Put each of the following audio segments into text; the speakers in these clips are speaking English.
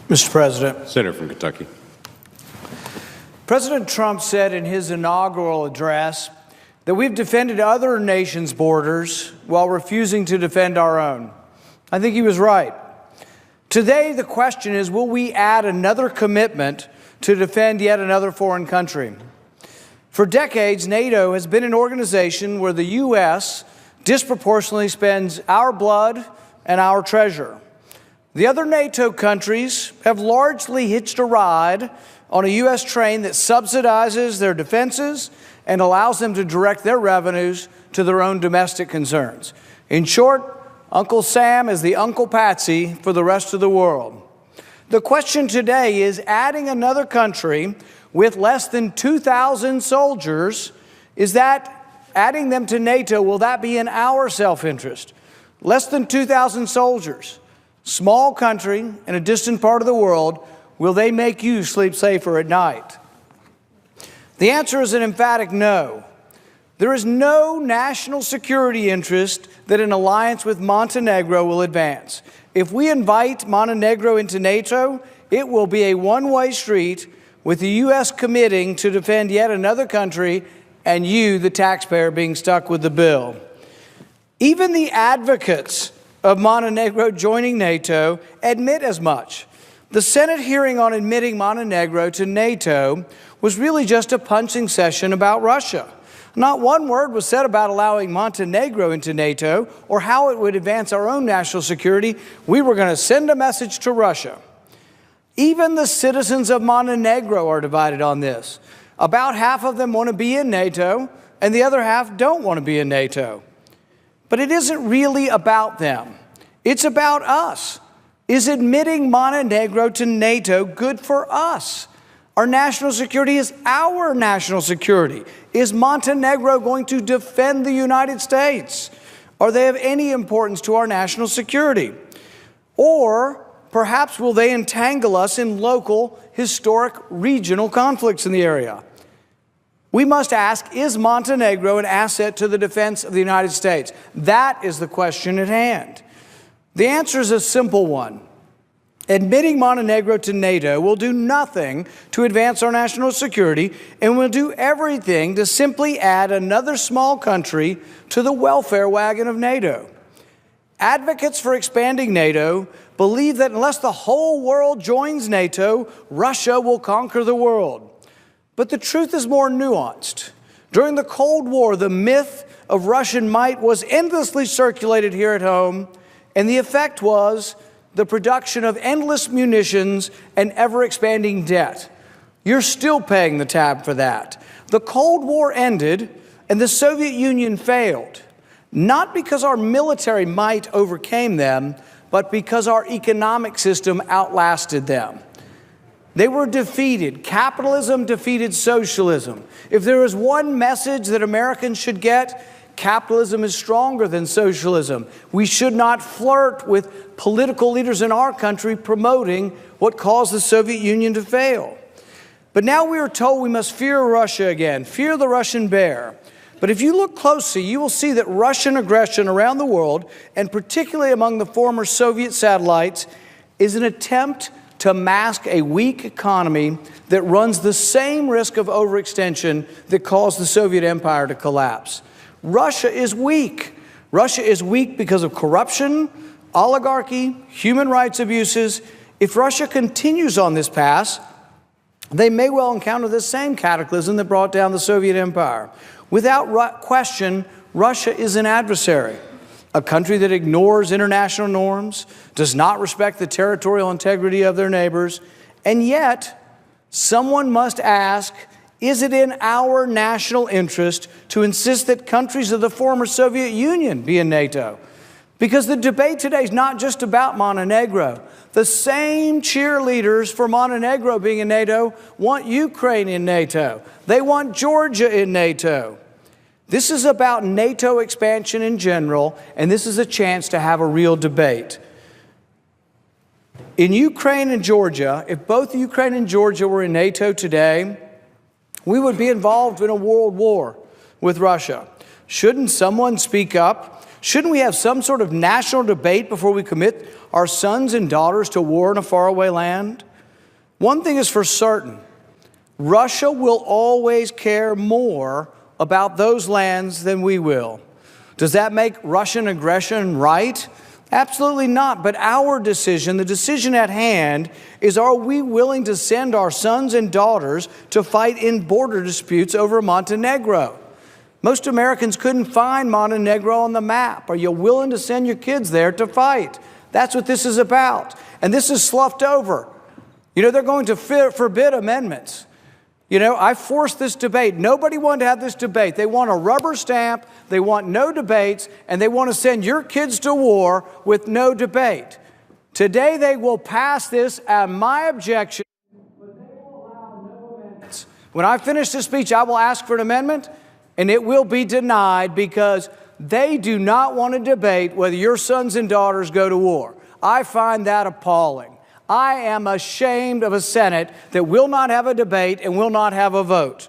Mr. President. Senator from Kentucky. President Trump said in his inaugural address that we've defended other nations' borders while refusing to defend our own. I think he was right. Today, the question is, will we add another commitment to defend yet another foreign country? For decades, NATO has been an organization where the U.S. disproportionately spends our blood and our treasure. The other NATO countries have largely hitched a ride on a U.S. train that subsidizes their defenses and allows them to direct their revenues to their own domestic concerns. In short, Uncle Sam is the Uncle Patsy for the rest of the world. The question today is adding another country with less than 2,000 soldiers, is that adding them to NATO, will that be in our self-interest? Less than 2,000 soldiers, small country in a distant part of the world, will they make you sleep safer at night? The answer is an emphatic no. There is no national security interest that an alliance with Montenegro will advance. If we invite Montenegro into NATO, it will be a one-way street with the U.S. committing to defend yet another country and you, the taxpayer, being stuck with the bill. Even the advocates of Montenegro joining NATO admit as much. The Senate hearing on admitting Montenegro to NATO was really just a punching session about Russia. Not one word was said about allowing Montenegro into NATO or how it would advance our own national security. We were going to send a message to Russia. Even the citizens of Montenegro are divided on this. About half of them want to be in NATO, and the other half don't want to be in NATO. But it isn't really about them. It's about us. Is admitting Montenegro to NATO good for us? Our national security is our national security. Is Montenegro going to defend the United States? Are they of any importance to our national security? Or perhaps will they entangle us in local, historic, regional conflicts in the area? We must ask, is Montenegro an asset to the defense of the United States? That is the question at hand. The answer is a simple one. Admitting Montenegro to NATO will do nothing to advance our national security and will do everything to simply add another small country to the welfare wagon of NATO. Advocates for expanding NATO believe that unless the whole world joins NATO, Russia will conquer the world. But the truth is more nuanced. During the Cold War, the myth of Russian might was endlessly circulated here at home, and the effect was the production of endless munitions and ever-expanding debt. You're still paying the tab for that. The Cold War ended and the Soviet Union failed, not because our military might overcame them, but because our economic system outlasted them. They were defeated. Capitalism defeated socialism. If there is one message that Americans should get, capitalism is stronger than socialism. We should not flirt with political leaders in our country promoting what caused the Soviet Union to fail. But now we are told we must fear Russia again, fear the Russian bear. But if you look closely, you will see that Russian aggression around the world, and particularly among the former Soviet satellites, is an attempt to mask a weak economy that runs the same risk of overextension that caused the Soviet Empire to collapse. Russia is weak. Russia is weak because of corruption, oligarchy, human rights abuses. If Russia continues on this path, they may well encounter the same cataclysm that brought down the Soviet Empire. Without question, Russia is an adversary, a country that ignores international norms, does not respect the territorial integrity of their neighbors, and yet someone must ask, is it in our national interest to insist that countries of the former Soviet Union be in NATO? Because the debate today is not just about Montenegro. The same cheerleaders for Montenegro being in NATO want Ukraine in NATO. They want Georgia in NATO. This is about NATO expansion in general, and this is a chance to have a real debate. In Ukraine and Georgia, if both Ukraine and Georgia were in NATO today, we would be involved in a world war with Russia. Shouldn't someone speak up Shouldn't we have some sort of national debate before we commit our sons and daughters to war in a faraway land? One thing is for certain: Russia will always care more about those lands than we will. Does that make Russian aggression right? Absolutely not. But our decision, the decision at hand, is, are we willing to send our sons and daughters to fight in border disputes over Montenegro? Most Americans couldn't find Montenegro on the map. Are you willing to send your kids there to fight? That's what this is about. And this is sloughed over. You know, they're going to forbid amendments. You know, I forced this debate. Nobody wanted to have this debate. They want a rubber stamp, they want no debates, and they want to send your kids to war with no debate. Today they will pass this at my objection, but they will allow no amendments. When I finish this speech, I will ask for an amendment, and it will be denied because they do not want to debate whether your sons and daughters go to war. I find that appalling. I am ashamed of a Senate that will not have a debate and will not have a vote.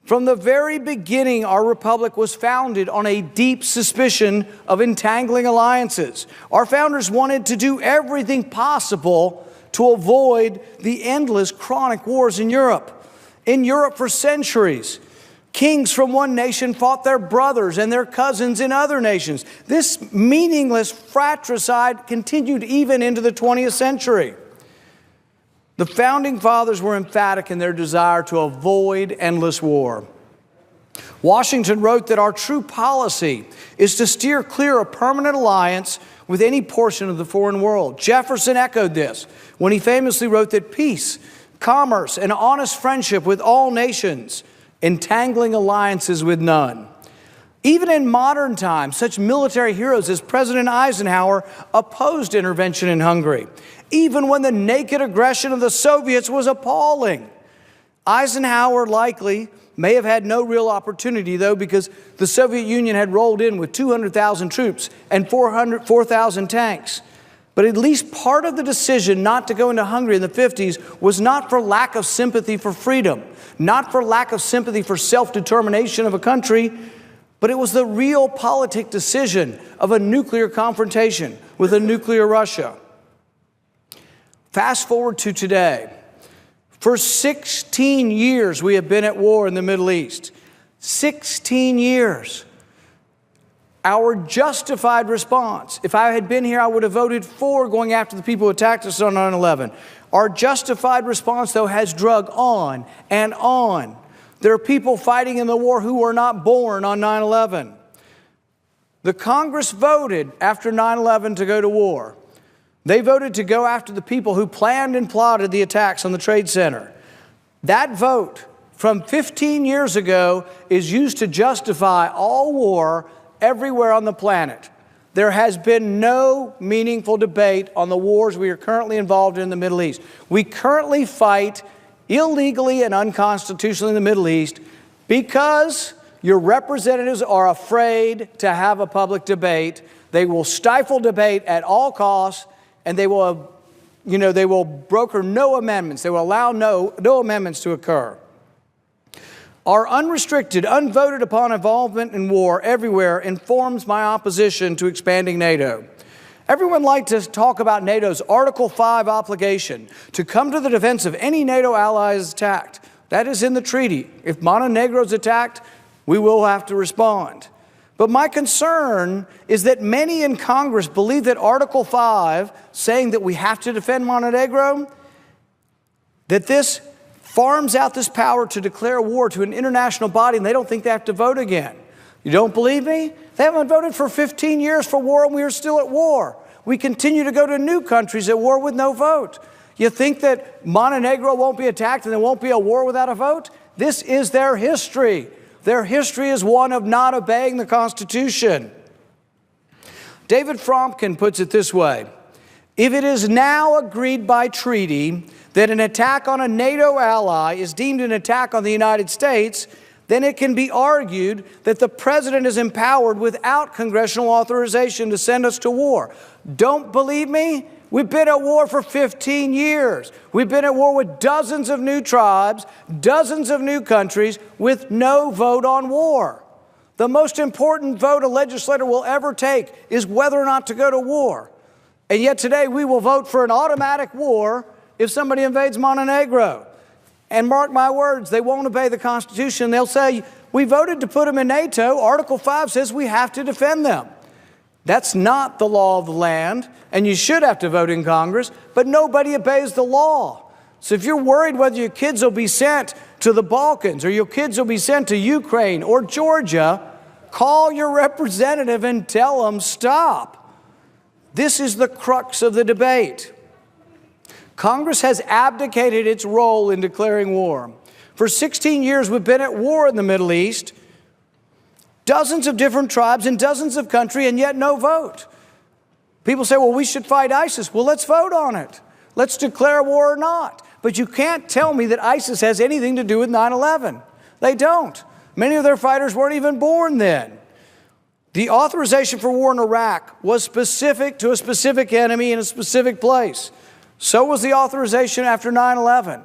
From the very beginning, our republic was founded on a deep suspicion of entangling alliances. Our founders wanted to do everything possible to avoid the endless chronic wars in Europe. In Europe for centuries, kings from one nation fought their brothers and their cousins in other nations. This meaningless fratricide continued even into the 20th century. The Founding Fathers were emphatic in their desire to avoid endless war. Washington wrote that our true policy is to steer clear a permanent alliance with any portion of the foreign world. Jefferson echoed this when he famously wrote that peace, commerce, and honest friendship with all nations, entangling alliances with none. Even in modern times, such military heroes as President Eisenhower opposed intervention in Hungary, even when the naked aggression of the Soviets was appalling. Eisenhower likely may have had no real opportunity, though, because the Soviet Union had rolled in with 200,000 troops and 4,000 tanks. But at least part of the decision not to go into Hungary in the 50s was not for lack of sympathy for freedom, not for lack of sympathy for self-determination of a country, but it was the realpolitik decision of a nuclear confrontation with a nuclear Russia. Fast forward to today. For 16 years, we have been at war in the Middle East. 16 years. Our justified response, if I had been here, I would have voted for going after the people who attacked us on 9/11. Our justified response, though, has drug on and on. There are people fighting in the war who were not born on 9/11. The Congress voted after 9/11 to go to war. They voted to go after the people who planned and plotted the attacks on the Trade Center. That vote from 15 years ago is used to justify all war everywhere on the planet. There has been no meaningful debate on the wars we are currently involved in the Middle East. We currently fight illegally and unconstitutionally in the Middle East because your representatives are afraid to have a public debate. They will stifle debate at all costs, and they will broker no amendments. They will allow no amendments to occur. Our unrestricted, unvoted upon involvement in war everywhere informs my opposition to expanding NATO. Everyone likes to talk about NATO's Article 5 obligation to come to the defense of any NATO ally is attacked. That is in the treaty. If Montenegro is attacked, we will have to respond. But my concern is that many in Congress believe that Article 5, saying that we have to defend Montenegro, that this farms out this power to declare war to an international body, and they don't think they have to vote again. You don't believe me? They haven't voted for 15 years for war, and we are still at war. We continue to go to new countries at war with no vote. You think that Montenegro won't be attacked and there won't be a war without a vote? This is their history. Their history is one of not obeying the Constitution. David Fromkin puts it this way: if it is now agreed by treaty that an attack on a NATO ally is deemed an attack on the United States, then it can be argued that the president is empowered without congressional authorization to send us to war. Don't believe me? We've been at war for 15 years. We've been at war with dozens of new tribes, dozens of new countries with no vote on war. The most important vote a legislator will ever take is whether or not to go to war. And yet today we will vote for an automatic war if somebody invades Montenegro. And mark my words, they won't obey the Constitution. They'll say, we voted to put them in NATO. Article 5 says we have to defend them. That's not the law of the land, and you should have to vote in Congress, but nobody obeys the law. So if you're worried whether your kids will be sent to the Balkans or your kids will be sent to Ukraine or Georgia, call your representative and tell them stop. This is the crux of the debate. Congress has abdicated its role in declaring war. For 16 years, we've been at war in the Middle East, dozens of different tribes in dozens of countries, and yet no vote. People say, well, we should fight ISIS. Well, let's vote on it. Let's declare war or not. But you can't tell me that ISIS has anything to do with 9/11. They don't. Many of their fighters weren't even born then. The authorization for war in Iraq was specific to a specific enemy in a specific place. So was the authorization after 9/11.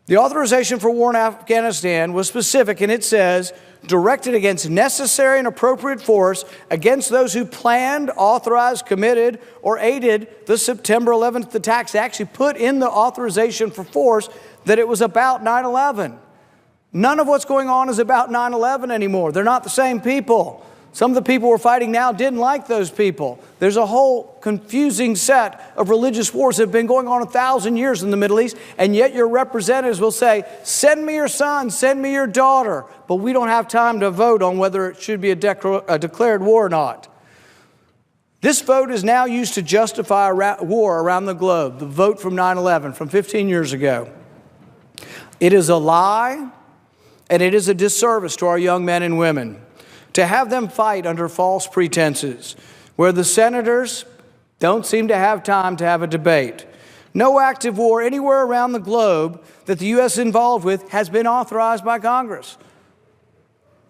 The authorization for war in Afghanistan was specific, and it says, directed against necessary and appropriate force against those who planned, authorized, committed, or aided the September 11th attacks. They actually put in the authorization for force that it was about 9/11. None of what's going on is about 9/11 anymore. They're not the same people. Some of the people we're fighting now didn't like those people. There's a whole confusing set of religious wars that have been going on 1,000 years in the Middle East, and yet your representatives will say, send me your son, send me your daughter, but we don't have time to vote on whether it should be a declared war or not. This vote is now used to justify a war around the globe, the vote from 9/11, from 15 years ago. It is a lie, and it is a disservice to our young men and women to have them fight under false pretenses, where the senators don't seem to have time to have a debate. No active war anywhere around the globe that the U.S. is involved with has been authorized by Congress.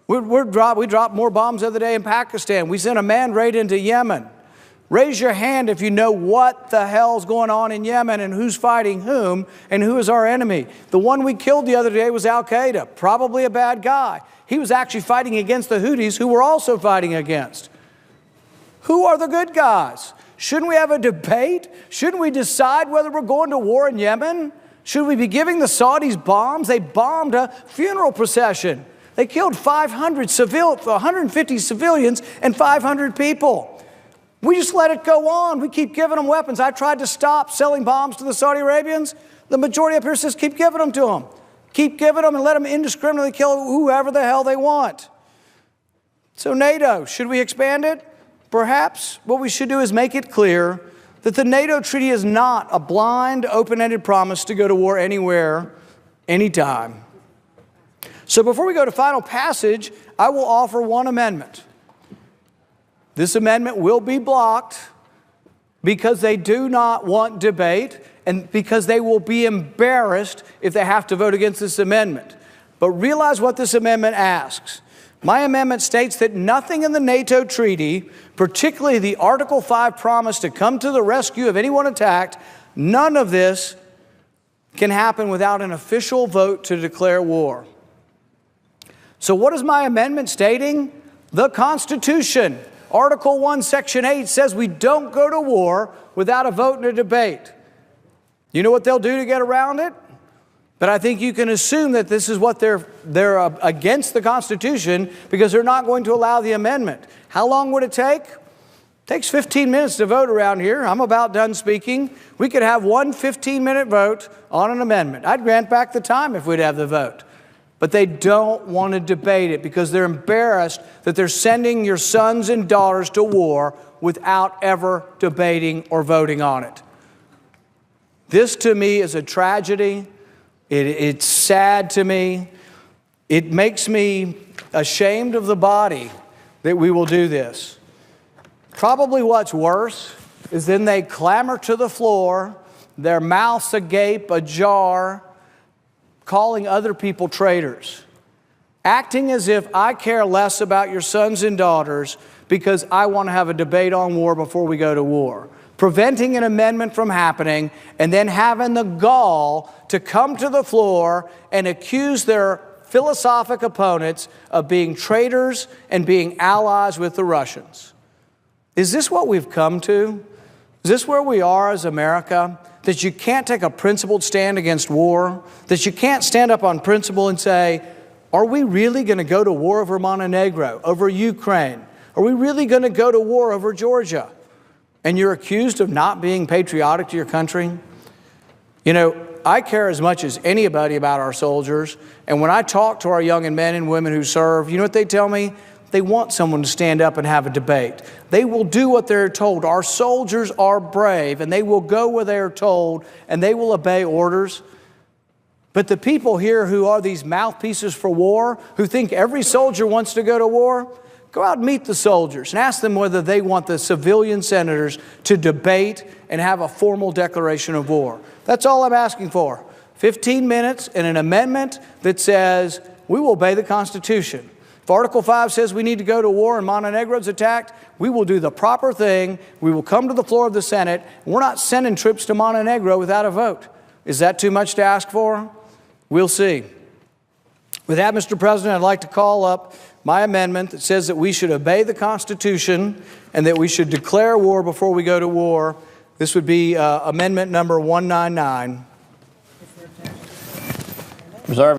We dropped more bombs the other day in Pakistan. We sent a manned raid into Yemen. Raise your hand if you know what the hell's going on in Yemen and who's fighting whom and who is our enemy. The one we killed the other day was Al-Qaeda, probably a bad guy. He was actually fighting against the Houthis, who we're also fighting against. Who are the good guys? Shouldn't we have a debate? Shouldn't we decide whether we're going to war in Yemen? Should we be giving the Saudis bombs? They bombed a funeral procession. They killed 150 civilians and 500 people. We just let it go on. We keep giving them weapons. I tried to stop selling bombs to the Saudi Arabians. The majority up here says keep giving them to them. Keep giving them and let them indiscriminately kill whoever the hell they want. So NATO, should we expand it? Perhaps what we should do is make it clear that the NATO treaty is not a blind, open-ended promise to go to war anywhere, anytime. So before we go to final passage, I will offer one amendment. This amendment will be blocked because they do not want debate and because they will be embarrassed if they have to vote against this amendment. But realize what this amendment asks. My amendment states that nothing in the NATO treaty, particularly the Article 5 promise to come to the rescue of anyone attacked, none of this can happen without an official vote to declare war. So what is my amendment stating? The Constitution. Article 1, Section 8 says we don't go to war without a vote and a debate. You know what they'll do to get around it? But I think you can assume that this is what they're against the Constitution because they're not going to allow the amendment. How long would it take? It takes 15 minutes to vote around here. I'm about done speaking. We could have one 15-minute vote on an amendment. I'd grant back the time if we'd have the vote. But they don't want to debate it because they're embarrassed that they're sending your sons and daughters to war without ever debating or voting on it. This, to me, is a tragedy. It's sad to me. It makes me ashamed of the body that we will do this. Probably what's worse is then they clamber to the floor, their mouths agape, ajar, calling other people traitors, acting as if I care less about your sons and daughters because I want to have a debate on war before we go to war, preventing an amendment from happening, and then having the gall to come to the floor and accuse their philosophic opponents of being traitors and being allies with the Russians. Is this what we've come to? Is this where we are as America? That you can't take a principled stand against war? That you can't stand up on principle and say, are we really going to go to war over Montenegro, over Ukraine? Are we really going to go to war over Georgia? And you're accused of not being patriotic to your country? You know, I care as much as anybody about our soldiers. And when I talk to our young men and women who serve, you know what they tell me? They want someone to stand up and have a debate. They will do what they're told. Our soldiers are brave, and they will go where they are told, and they will obey orders. But the people here who are these mouthpieces for war, who think every soldier wants to go to war, go out and meet the soldiers and ask them whether they want the civilian senators to debate and have a formal declaration of war. That's all I'm asking for. 15 minutes and an amendment that says we will obey the Constitution. If Article 5 says we need to go to war and Montenegro's attacked, we will do the proper thing. We will come to the floor of the Senate. We're not sending troops to Montenegro without a vote. Is that too much to ask for? We'll see. With that, Mr. President, I'd like to call up my amendment that says that we should obey the Constitution and that we should declare war before we go to war. This would be amendment number 199. Reserve.